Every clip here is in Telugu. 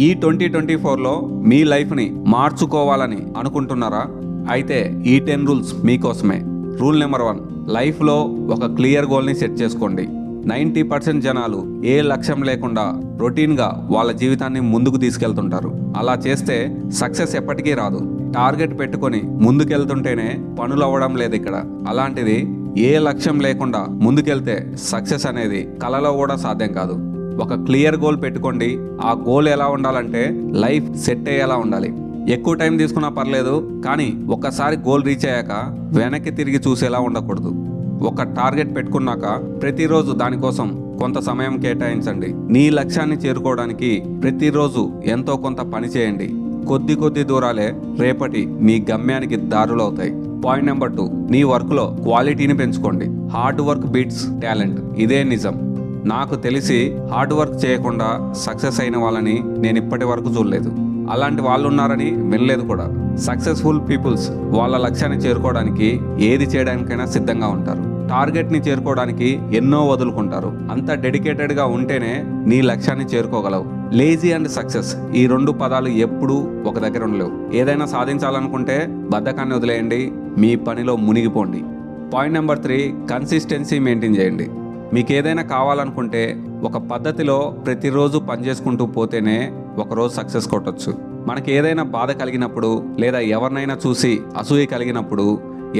ఈ 2024లో మీ లైఫ్ని మార్చుకోవాలని అనుకుంటున్నారా? అయితే ఈ 10 రూల్స్ మీకోసమే. రూల్ నెంబర్ 1, లైఫ్లో ఒక క్లియర్ గోల్ని సెట్ చేసుకోండి. 90% జనాలు ఏ లక్ష్యం లేకుండా రొటీన్గా వాళ్ళ జీవితాన్ని ముందుకు తీసుకెళ్తుంటారు. అలా చేస్తే సక్సెస్ ఎప్పటికీ రాదు. టార్గెట్ పెట్టుకొని ముందుకెళ్తుంటేనే పనులు అవ్వడం లేదు ఇక్కడ. అలాంటిది ఏ లక్ష్యం లేకుండా ముందుకెళ్తే సక్సెస్ అనేది కలలో కూడా సాధ్యం కాదు. ఒక క్లియర్ గోల్ పెట్టుకోండి. ఆ గోల్ ఎలా ఉండాలంటే లైఫ్ సెట్ అయ్యేలా ఉండాలి. ఎక్కువ టైం తీసుకున్నా పర్లేదు, కానీ ఒక్కసారి గోల్ రీచ్ అయ్యాక వెనక్కి తిరిగి చూసేలా ఉండకూడదు. ఒక టార్గెట్ పెట్టుకున్నాక ప్రతిరోజు దానికోసం కొంత సమయం కేటాయించండి. నీ లక్ష్యాన్ని చేరుకోవడానికి ప్రతిరోజు ఎంతో కొంత పని చేయండి. కొద్ది దూరాలే రేపటి నీ గమ్యానికి దారులు అవుతాయి. పాయింట్ నెంబర్ 2, నీ వర్క్లో క్వాలిటీని పెంచుకోండి. Hard work beats talent. ఇదే నిజం. నాకు తెలిసి హార్డ్ వర్క్ చేయకుండా సక్సెస్ అయిన వాళ్ళని నేను ఇప్పటి వరకు చూడలేదు. అలాంటి వాళ్ళు ఉన్నారని వినలేదు కూడా. సక్సెస్ఫుల్ పీపుల్స్ వాళ్ళ లక్ష్యాన్ని చేరుకోవడానికి ఏది చేయడానికైనా సిద్ధంగా ఉంటారు. టార్గెట్ని చేరుకోవడానికి ఎన్నో వదులుకుంటారు. అంత డెడికేటెడ్గా ఉంటేనే నీ లక్ష్యాన్ని చేరుకోగలవు. లేజీ అండ్ సక్సెస్, ఈ 2 పదాలు ఎప్పుడూ ఒక దగ్గర ఉండలేవు. ఏదైనా సాధించాలనుకుంటే బద్ధకాన్ని వదిలేయండి, మీ పనిలో మునిగిపోండి. పాయింట్ నెంబర్ 3, కన్సిస్టెన్సీ మెయింటైన్ చేయండి. మీకు ఏదైనా కావాలనుకుంటే ఒక పద్ధతిలో ప్రతిరోజు పనిచేసుకుంటూ పోతేనే ఒకరోజు సక్సెస్ కొట్టచ్చు. మనకి ఏదైనా బాధ కలిగినప్పుడు లేదా ఎవరినైనా చూసి అసూయ కలిగినప్పుడు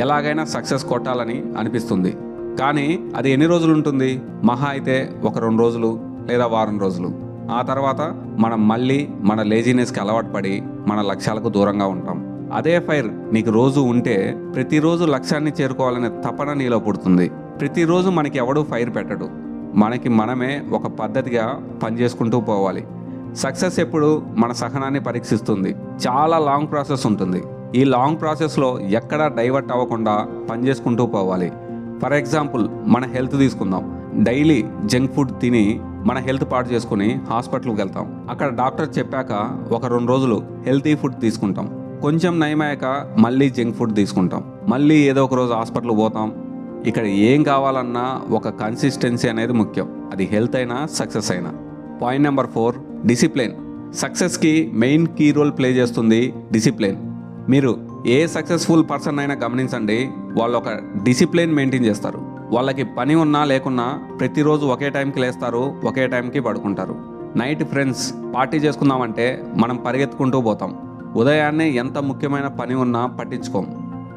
ఎలాగైనా సక్సెస్ కొట్టాలని అనిపిస్తుంది. కానీ అది ఎన్ని రోజులు ఉంటుంది? మహా అయితే ఒక 2 రోజులు లేదా వారం రోజులు. ఆ తర్వాత మనం మళ్ళీ మన లేజినెస్కి అలవాటు పడి మన లక్ష్యాలకు దూరంగా ఉంటాం. అదే ఫైర్ నీకు రోజు ఉంటే ప్రతిరోజు లక్ష్యాన్ని చేరుకోవాలనే తపన నీలో పుడుతుంది. ప్రతిరోజు మనకి ఎవడూ ఫైర్ పెట్టడు. మనకి మనమే ఒక పద్ధతిగా పనిచేసుకుంటూ పోవాలి. సక్సెస్ ఎప్పుడు మన సహనాన్ని పరీక్షిస్తుంది. చాలా లాంగ్ ప్రాసెస్ ఉంటుంది. ఈ లాంగ్ ప్రాసెస్లో ఎక్కడా డైవర్ట్ అవ్వకుండా పనిచేసుకుంటూ పోవాలి. ఫర్ ఎగ్జాంపుల్, మన హెల్త్ తీసుకుందాం. డైలీ జంక్ ఫుడ్ తిని మన హెల్త్ పాడు చేసుకుని హాస్పిటల్కి వెళ్తాం. అక్కడ డాక్టర్ చెప్పాక ఒక 2 రోజులు హెల్తీ ఫుడ్ తీసుకుంటాం. కొంచెం నయమయ్యాక మళ్ళీ జంక్ ఫుడ్ తీసుకుంటాం. మళ్ళీ ఏదో ఒక రోజు హాస్పిటల్కి పోతాం. ఇక్కడ ఏం కావాలన్నా ఒక కన్సిస్టెన్సీ అనేది ముఖ్యం. అది హెల్త్ అయినా సక్సెస్ అయినా. Point number 4, discipline. సక్సెస్కి మెయిన్ కీ రోల్ ప్లే చేస్తుంది డిసిప్లిన్. మీరు ఏ సక్సెస్ఫుల్ పర్సన్ అయినా గమనించండి, వాళ్ళు ఒక డిసిప్లిన్ మెయింటైన్ చేస్తారు. వాళ్ళకి పని ఉన్నా లేకున్నా ప్రతిరోజు ఒకే టైంకి లేస్తారు, ఒకే టైంకి పడుకుంటారు. నైట్ ఫ్రెండ్స్ పార్టీ చేసుకుందామంటే మనం పరిగెత్తుకుంటూ పోతాం. ఉదయాన్నే ఎంత ముఖ్యమైన పని ఉన్నా పట్టించుకోం.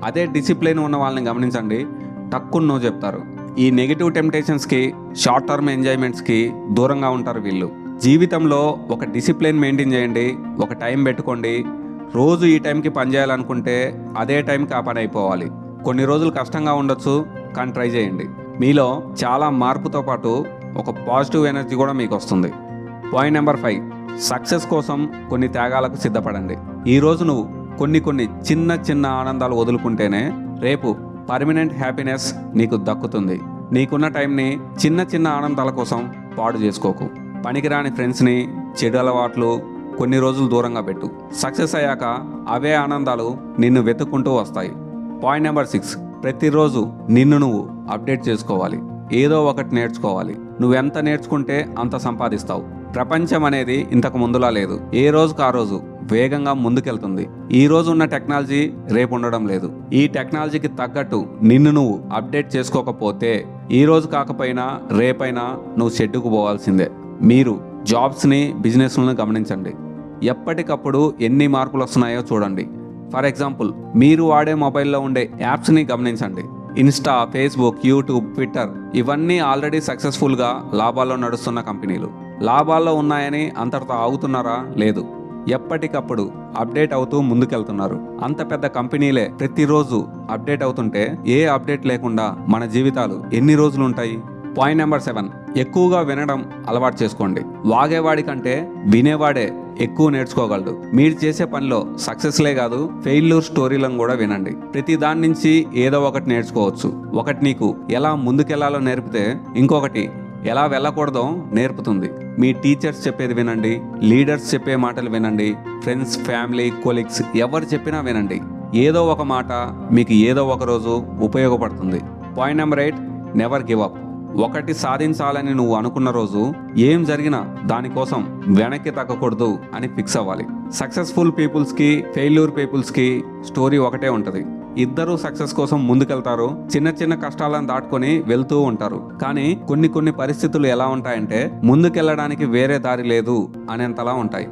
అదే డిసిప్లిన్ ఉన్న వాళ్ళని గమనించండి, టక్కున్నో చెప్తారు. ఈ నెగిటివ్ టెంప్టేషన్స్కి, షార్ట్ టర్మ్ ఎంజాయ్మెంట్స్కి దూరంగా ఉంటారు వీళ్ళు. జీవితంలో ఒక డిసిప్లిన్ మెయింటైన్ చేయండి. ఒక టైం పెట్టుకోండి. రోజు ఈ టైంకి పని చేయాలనుకుంటే అదే టైంకి ఆ పని అయిపోవాలి. కొన్ని రోజులు కష్టంగా ఉండొచ్చు, కానీ ట్రై చేయండి. మీలో చాలా మార్పుతో పాటు ఒక పాజిటివ్ ఎనర్జీ కూడా మీకు వస్తుంది. పాయింట్ నెంబర్ 5, సక్సెస్ కోసం కొన్ని త్యాగాలకు సిద్ధపడండి. ఈరోజు నువ్వు కొన్ని చిన్న ఆనందాలు వదులుకుంటేనే రేపు పర్మనెంట్ హ్యాపీనెస్ నీకు దక్కుతుంది. నీకున్న టైంని చిన్న ఆనందాల కోసం పాడు చేసుకోకు. పనికిరాని ఫ్రెండ్స్ని, చెడు అలవాట్లు కొన్ని రోజులు దూరంగా పెట్టు. సక్సెస్ అయ్యాక అవే ఆనందాలు నిన్ను వెతుక్కుంటూ వస్తాయి. పాయింట్ నెంబర్ 6, ప్రతిరోజు నిన్ను నువ్వు అప్డేట్ చేసుకోవాలి. ఏదో ఒకటి నేర్చుకోవాలి. నువ్వెంత నేర్చుకుంటే అంత సంపాదిస్తావు. ప్రపంచం అనేది ఇంతకు ముందులా లేదు. ఏ రోజుకు ఆ రోజు వేగంగా ముందుకెళ్తుంది. ఈ రోజు ఉన్న టెక్నాలజీ రేపు ఉండడం లేదు. ఈ టెక్నాలజీకి తగ్గట్టు నిన్ను నువ్వు అప్డేట్ చేసుకోకపోతే ఈ రోజు కాకపోయినా రేపైనా నువ్వు షెడ్డుకు పోవాల్సిందే. మీరు జాబ్స్ని, బిజినెస్లను గమనించండి. ఎప్పటికప్పుడు ఎన్ని మార్పులు వస్తున్నాయో చూడండి. ఫర్ ఎగ్జాంపుల్, మీరు వాడే మొబైల్లో ఉండే యాప్స్ని గమనించండి. ఇన్స్టా, ఫేస్బుక్, యూట్యూబ్, ట్విట్టర్ ఇవన్నీ ఆల్రెడీ సక్సెస్ఫుల్గా లాభాల్లో నడుస్తున్న కంపెనీలు. లాభాల్లో ఉన్నాయని అంతటితో ఆగుతున్నారా? లేదు. ఎప్పటికప్పుడు అప్డేట్ అవుతూ ముందుకెళ్తున్నారు. అంత పెద్ద కంపెనీలే ప్రతిరోజు అప్డేట్ అవుతుంటే ఏ అప్డేట్ లేకుండా మన జీవితాలు ఎన్ని రోజులు ఉంటాయి? పాయింట్ నెంబర్ 7, ఎక్కువగా వినడం అలవాటు చేసుకోండి. వాగేవాడి కంటే వినేవాడే ఎక్కువ నేర్చుకోగలడు. మీరు చేసే పనిలో సక్సెస్లే కాదు, ఫెయిల్యూర్ స్టోరీలను కూడా వినండి. ప్రతి దాని నుంచి ఏదో ఒకటి నేర్చుకోవచ్చు. ఒకటి నీకు ఎలా ముందుకెళ్లాలో నేర్పితే ఇంకొకటి ఎలా వెళ్ళకూడదో నేర్పుతుంది. మీ టీచర్స్ చెప్పేది వినండి, లీడర్స్ చెప్పే మాటలు వినండి, ఫ్రెండ్స్, ఫ్యామిలీ, కొలీగ్స్ ఎవరు చెప్పినా వినండి. ఏదో ఒక మాట మీకు ఏదో ఒక రోజు ఉపయోగపడుతుంది. Point number 8, never give up. ఒకటి సాధించాలని నువ్వు అనుకున్న రోజు ఏం జరిగినా దానికోసం వెనక్కి తగ్గకూడదు అని ఫిక్స్ అవ్వాలి. సక్సెస్ఫుల్ పీపుల్స్కి ఫెయిల్యూర్ పీపుల్స్కి స్టోరీ ఒకటే ఉంటుంది. ఇద్దరు సక్సెస్ కోసం ముందుకెళ్తారు, చిన్న చిన్న కష్టాలను దాటుకొని వెళ్తూ ఉంటారు. కానీ కొన్ని పరిస్థితులు ఎలా ఉంటాయంటే ముందుకెళ్ళడానికి వేరే దారి లేదు అనేంతలా ఉంటాయి.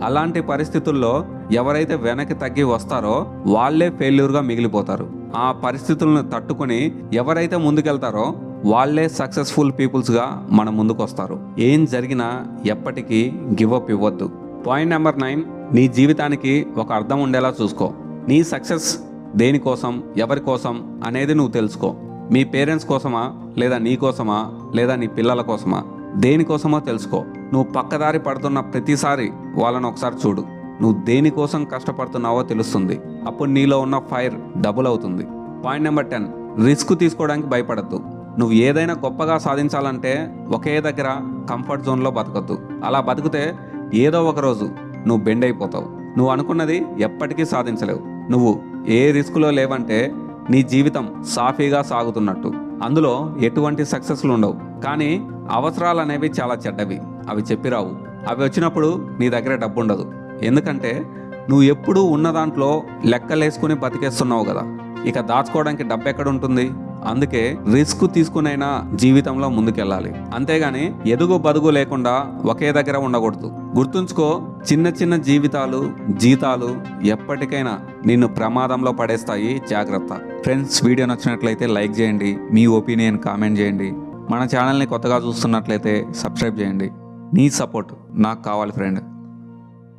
అలాంటి పరిస్థితుల్లో ఎవరైతే వెనక్కి తగ్గి వస్తారో వాళ్ళే ఫెయిల్యూర్గా మిగిలిపోతారు. ఆ పరిస్థితులను తట్టుకొని ఎవరైతే ముందుకెళ్తారో వాళ్ళే సక్సెస్ఫుల్ పీపుల్స్గా మన ముందుకు వస్తారు. ఏం జరిగినా ఎప్పటికీ గివ్ అప్ ఇవ్వద్దు. పాయింట్ నెంబర్ 9, నీ జీవితానికి ఒక అర్థం ఉండేలా చూసుకో. నీ సక్సెస్ దేనికోసం, ఎవరి కోసం అనేది నువ్వు తెలుసుకో. మీ పేరెంట్స్ కోసమా, లేదా నీ కోసమా, లేదా నీ పిల్లల కోసమా, దేనికోసమో తెలుసుకో. నువ్వు పక్కదారి పడుతున్న ప్రతిసారి వాళ్ళని ఒకసారి చూడు. నువ్వు దేనికోసం కష్టపడుతున్నావో తెలుస్తుంది. అప్పుడు నీలో ఉన్న ఫైర్ డబుల్ అవుతుంది. పాయింట్ నెంబర్ 10, రిస్క్ తీసుకోవడానికి భయపడద్దు. నువ్వు ఏదైనా గొప్పగా సాధించాలంటే ఒకే దగ్గర కంఫర్ట్ జోన్లో బతకద్దు. అలా బతికితే ఏదో ఒక రోజు నువ్వు బెండ్ అయిపోతావు. నువ్వు అనుకున్నది ఎప్పటికీ సాధించలేవు. నువ్వు ఏ రిస్క్లో లేవంటే నీ జీవితం సాఫీగా సాగుతున్నట్టు. అందులో ఎటువంటి సక్సెస్లు ఉండవు. కానీ అవసరాలు అనేవి చాలా చెడ్డవి. అవి చెప్పిరావు. అవి వచ్చినప్పుడు నీ దగ్గర డబ్బు ఉండదు. ఎందుకంటే నువ్వు ఎప్పుడూ ఉన్న దాంట్లో లెక్కలేసుకుని బతికేస్తున్నావు కదా. ఇక దాచుకోవడానికి డబ్బు ఎక్కడ ఉంటుంది? అందుకే రిస్క్ తీసుకునైనా జీవితంలో ముందుకెళ్ళాలి. అంతేగాని ఎదుగు బదుగు లేకుండా ఒకే దగ్గర ఉండకూడదు. గుర్తుంచుకో, చిన్న చిన్న జీతాలు ఎప్పటికైనా నిన్ను ప్రమాదంలో పడేస్తాయి. జాగ్రత్త. ఫ్రెండ్స్, వీడియో నచ్చినట్లయితే లైక్ చేయండి, మీ ఒపీనియన్ కామెంట్ చేయండి. మన ఛానల్ని కొత్తగా చూస్తున్నట్లయితే సబ్స్క్రైబ్ చేయండి. నీ సపోర్ట్ నాకు కావాలి ఫ్రెండ్.